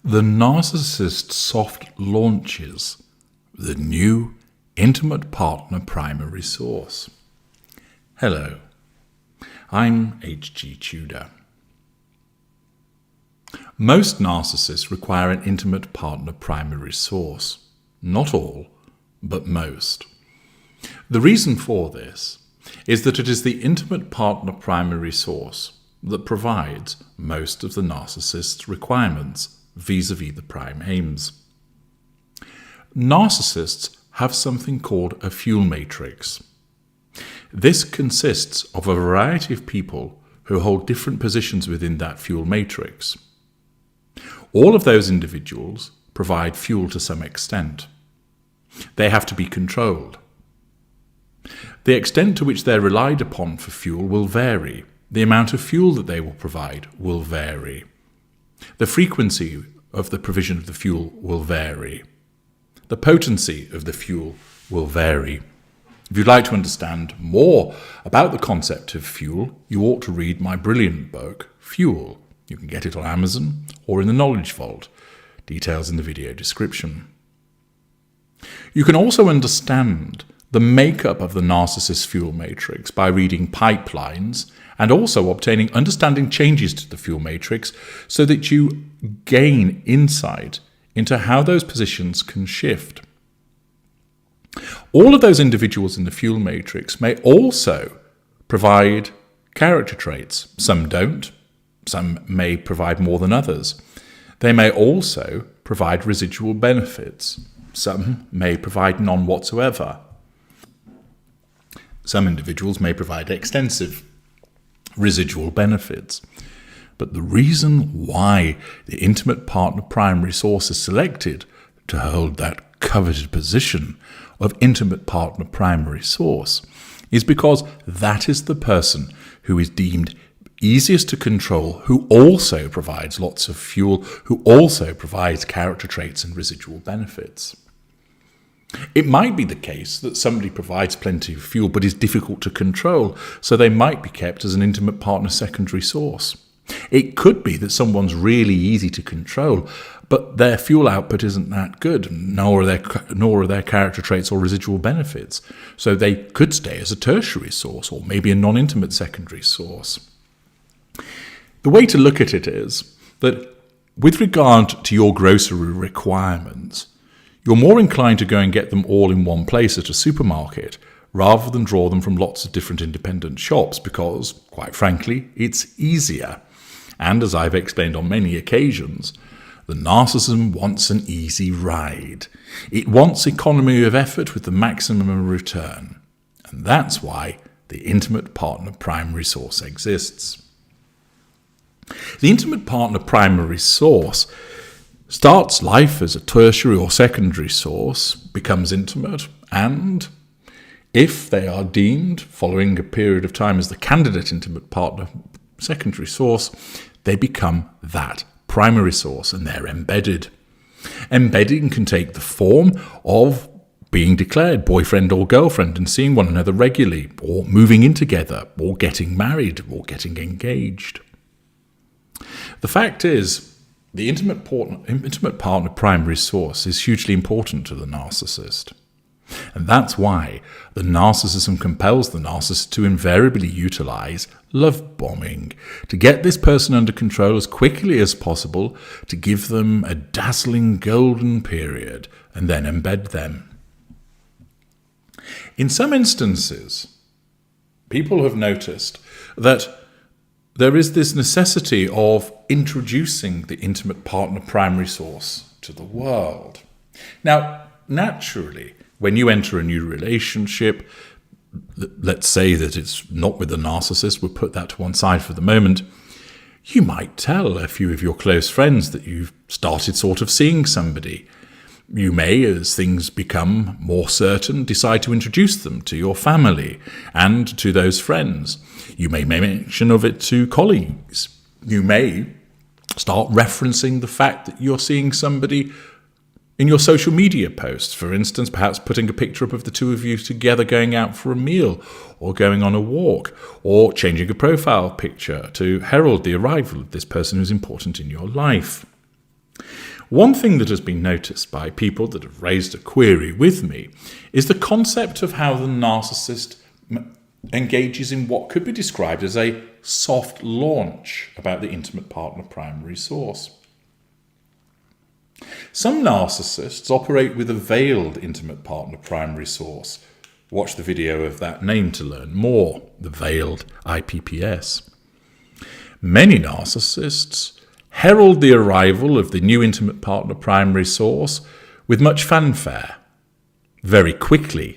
The Narcissist soft launches the new Intimate Partner Primary Source. Hello, I'm H.G. Tudor. Most narcissists require an intimate partner primary source. Not all, but most. The reason for this is that it is the intimate partner primary source that provides most of the narcissist's requirements vis-à-vis the prime aims. Narcissists have something called a fuel matrix. This consists of a variety of people who hold different positions within that fuel matrix. All of those individuals provide fuel to some extent. They have to be controlled. The extent to which they're relied upon for fuel will vary. The amount of fuel that they will provide will vary. The frequency of the provision of the fuel will vary. The potency of the fuel will vary. If you'd like to understand more about the concept of fuel, you ought to read my brilliant book, Fuel. You can get it on Amazon or in the Knowledge Vault. Details in the video description. You can also understand the makeup of the narcissist fuel matrix by reading Pipelines and also obtaining understanding changes to the fuel matrix so that you gain insight into how those positions can shift. All of those individuals in the fuel matrix may also provide character traits. Some don't. Some may provide more than others. They may also provide residual benefits. Some may provide none whatsoever. Some individuals may provide extensive residual benefits. But the reason why the intimate partner primary source is selected to hold that coveted position of intimate partner primary source is because that is the person who is deemed easiest to control, who also provides lots of fuel, who also provides character traits and residual benefits. It might be the case that somebody provides plenty of fuel but is difficult to control, so they might be kept as an intimate partner secondary source. It could be that someone's really easy to control, but their fuel output isn't that good, nor are their character traits or residual benefits. So they could stay as a tertiary source or maybe a non-intimate secondary source. The way to look at it is that with regard to your grocery requirements, you're more inclined to go and get them all in one place at a supermarket rather than draw them from lots of different independent shops because, quite frankly, it's easier. And as I've explained on many occasions, the narcissism wants an easy ride. It wants economy of effort with the maximum return. And that's why the intimate partner primary source exists. The intimate partner primary source starts life as a tertiary or secondary source, becomes intimate, and if they are deemed, following a period of time as the candidate intimate partner secondary source, they become that primary source and they're embedded. Embedding can take the form of being declared boyfriend or girlfriend and seeing one another regularly, or moving in together, or getting married, or getting engaged. The fact is, the intimate partner primary source is hugely important to the narcissist. And that's why the narcissism compels the narcissist to invariably utilize love bombing, to get this person under control as quickly as possible, to give them a dazzling golden period, and then embed them. In some instances, people have noticed that there is this necessity of introducing the intimate partner primary source to the world. Now, naturally, when you enter a new relationship, let's say that it's not with a narcissist, we'll put that to one side for the moment, you might tell a few of your close friends that you've started sort of seeing somebody. You may, as things become more certain, decide to introduce them to your family and to those friends. You may mention of it to colleagues. You may start referencing the fact that you're seeing somebody in your social media posts. For instance, perhaps putting a picture up of the two of you together going out for a meal or going on a walk, or changing a profile picture to herald the arrival of this person who's important in your life. One thing that has been noticed by people that have raised a query with me is the concept of how the narcissist engages in what could be described as a soft launch about the intimate partner primary source. Some narcissists operate with a veiled intimate partner primary source. Watch the video of that name to learn more, the veiled IPPS. Many narcissists herald the arrival of the new intimate partner primary source with much fanfare. Very quickly,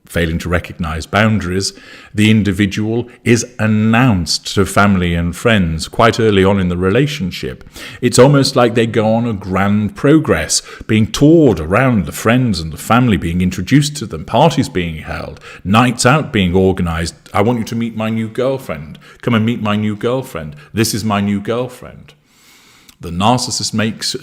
failing to recognize boundaries, the individual is announced to family and friends quite early on in the relationship. It's almost like they go on a grand progress, being toured around, the friends and the family being introduced to them, parties being held, nights out being organized. I want you to meet my new girlfriend. Come and meet my new girlfriend. This is my new girlfriend. The narcissist makes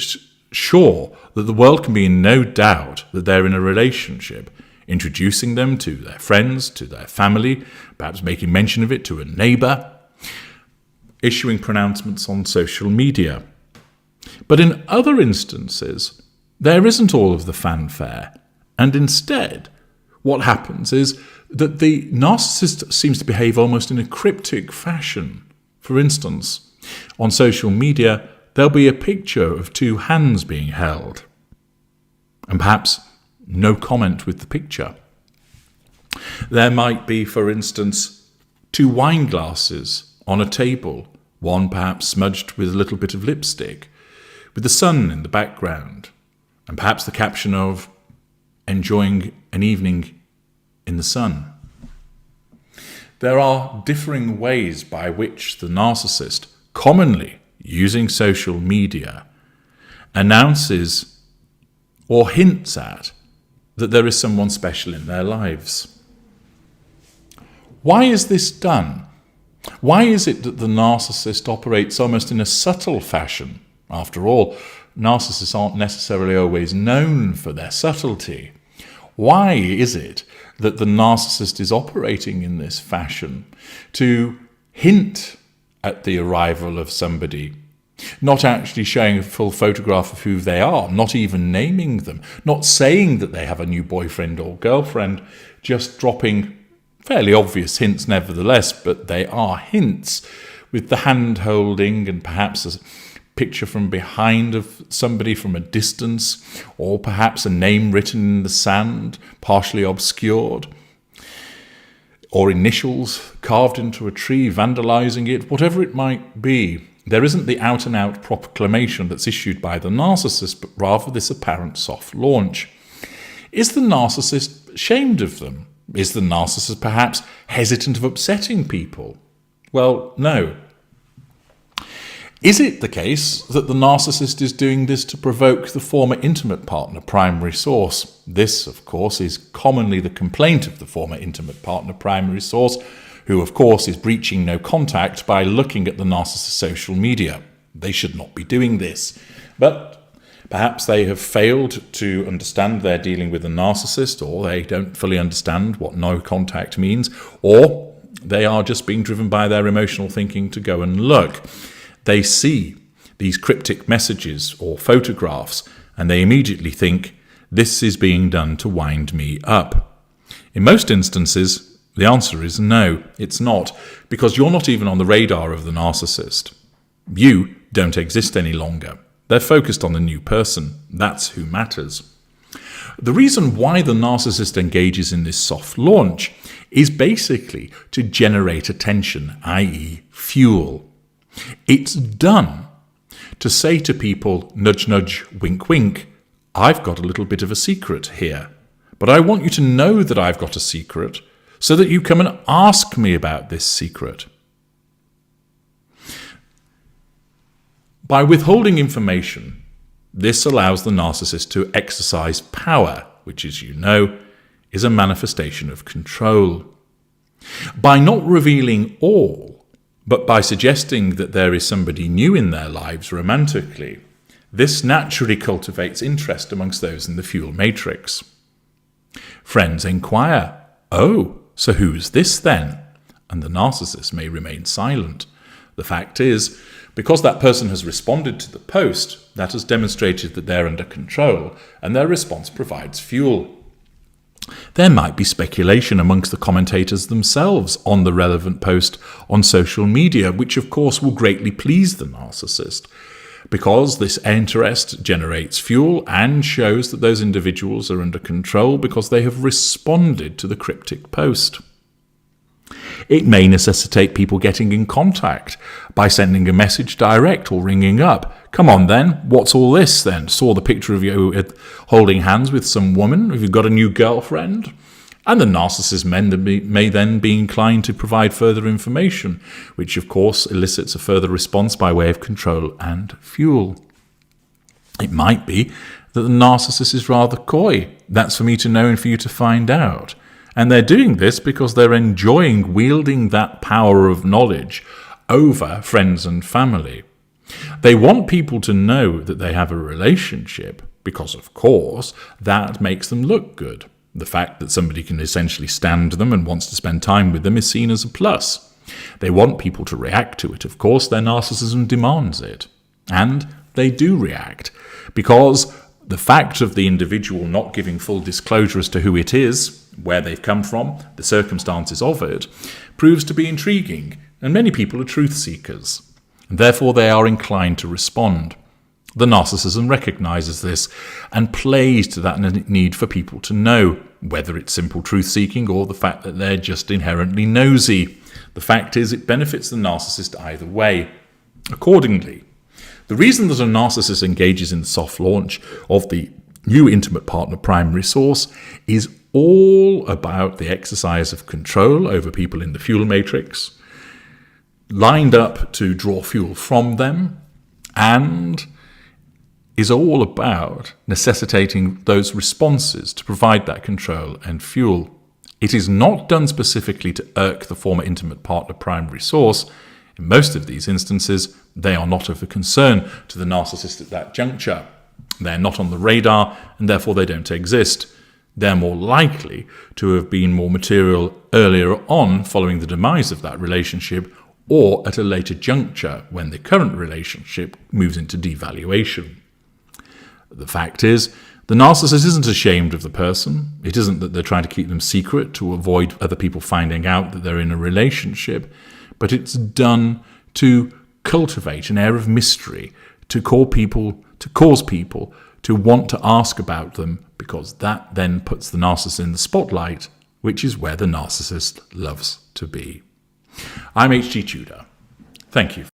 sure that the world can be in no doubt that they're in a relationship, introducing them to their friends, to their family, perhaps making mention of it to a neighbour, issuing pronouncements on social media. But in other instances, there isn't all of the fanfare, and instead, what happens is that the narcissist seems to behave almost in a cryptic fashion. For instance, on social media, there'll be a picture of two hands being held, and perhaps no comment with the picture. There might be, for instance, two wine glasses on a table, one perhaps smudged with a little bit of lipstick, with the sun in the background, and perhaps the caption of enjoying an evening in the sun. There are differing ways by which the narcissist, commonly using social media, announces or hints at that there is someone special in their lives. Why is this done? Why is it that the narcissist operates almost in a subtle fashion? After all, narcissists aren't necessarily always known for their subtlety. Why is it that the narcissist is operating in this fashion to hint at the arrival of somebody, not actually showing a full photograph of who they are, not even naming them, not saying that they have a new boyfriend or girlfriend, just dropping fairly obvious hints nevertheless, but they are hints, with the hand holding and perhaps a picture from behind of somebody from a distance, or perhaps a name written in the sand, partially obscured, or initials carved into a tree, vandalizing it, whatever it might be. There isn't the out-and-out proclamation that's issued by the narcissist, but rather this apparent soft launch. Is the narcissist ashamed of them? Is the narcissist perhaps hesitant of upsetting people? Well, no. Is it the case that the narcissist is doing this to provoke the former intimate partner primary source? This, of course, is commonly the complaint of the former intimate partner primary source, who, of course, is breaching no contact by looking at the narcissist's social media. They should not be doing this. But perhaps they have failed to understand they're dealing with a narcissist, or they don't fully understand what no contact means, or they are just being driven by their emotional thinking to go and look. They see these cryptic messages or photographs, and they immediately think, this is being done to wind me up. In most instances, the answer is no, it's not, because you're not even on the radar of the narcissist. You don't exist any longer. They're focused on the new person. That's who matters. The reason why the narcissist engages in this soft launch is basically to generate attention, i.e. fuel. It's done to say to people, nudge, nudge, wink, wink, I've got a little bit of a secret here, but I want you to know that I've got a secret so that you come and ask me about this secret. By withholding information, this allows the narcissist to exercise power, which, as you know, is a manifestation of control. By not revealing all, but by suggesting that there is somebody new in their lives romantically, this naturally cultivates interest amongst those in the fuel matrix. Friends inquire, oh, so who's this then? And the narcissist may remain silent. The fact is, Because that person has responded to the post, that has demonstrated that they're under control, and their response provides fuel. There might be speculation amongst the commentators themselves on the relevant post on social media, which of course will greatly please the narcissist, because this interest generates fuel and shows that those individuals are under control because they have responded to the cryptic post. It may necessitate people getting in contact by sending a message direct or ringing up. Come on then, what's all this then? Saw the picture of you holding hands with some woman? Have you got a new girlfriend? And the narcissist may then be inclined to provide further information, which of course elicits a further response by way of control and fuel. It might be that the narcissist is rather coy. That's for me to know and for you to find out. And they're doing this because they're enjoying wielding that power of knowledge over friends and family. They want people to know that they have a relationship because, of course, that makes them look good. The fact that somebody can essentially stand them and wants to spend time with them is seen as a plus. They want people to react to it. Of course, their narcissism demands it. And they do react because the fact of the individual not giving full disclosure as to who it is, where they've come from, the circumstances of it, proves to be intriguing, and many people are truth seekers, and therefore they are inclined to respond. The narcissism recognizes this and plays to that need for people to know, whether it's simple truth seeking or the fact that they're just inherently nosy. The fact is, it benefits the narcissist either way. Accordingly, the reason that a narcissist engages in the soft launch of the new intimate partner primary source is all about the exercise of control over people in the fuel matrix, lined up to draw fuel from them, and is all about necessitating those responses to provide that control and fuel. It is not done specifically to irk the former intimate partner primary source. In most of these instances, they are not of a concern to the narcissist at that juncture. They're not on the radar, and therefore they don't exist. They're more likely to have been more material earlier on following the demise of that relationship, or at a later juncture when the current relationship moves into devaluation. The fact is, the narcissist isn't ashamed of the person. It isn't that they're trying to keep them secret to avoid other people finding out that they're in a relationship, but it's done to cultivate an air of mystery, to cause people to want to ask about them, because that then puts the narcissist in the spotlight, which is where the narcissist loves to be. I'm H.G. Tudor. Thank you.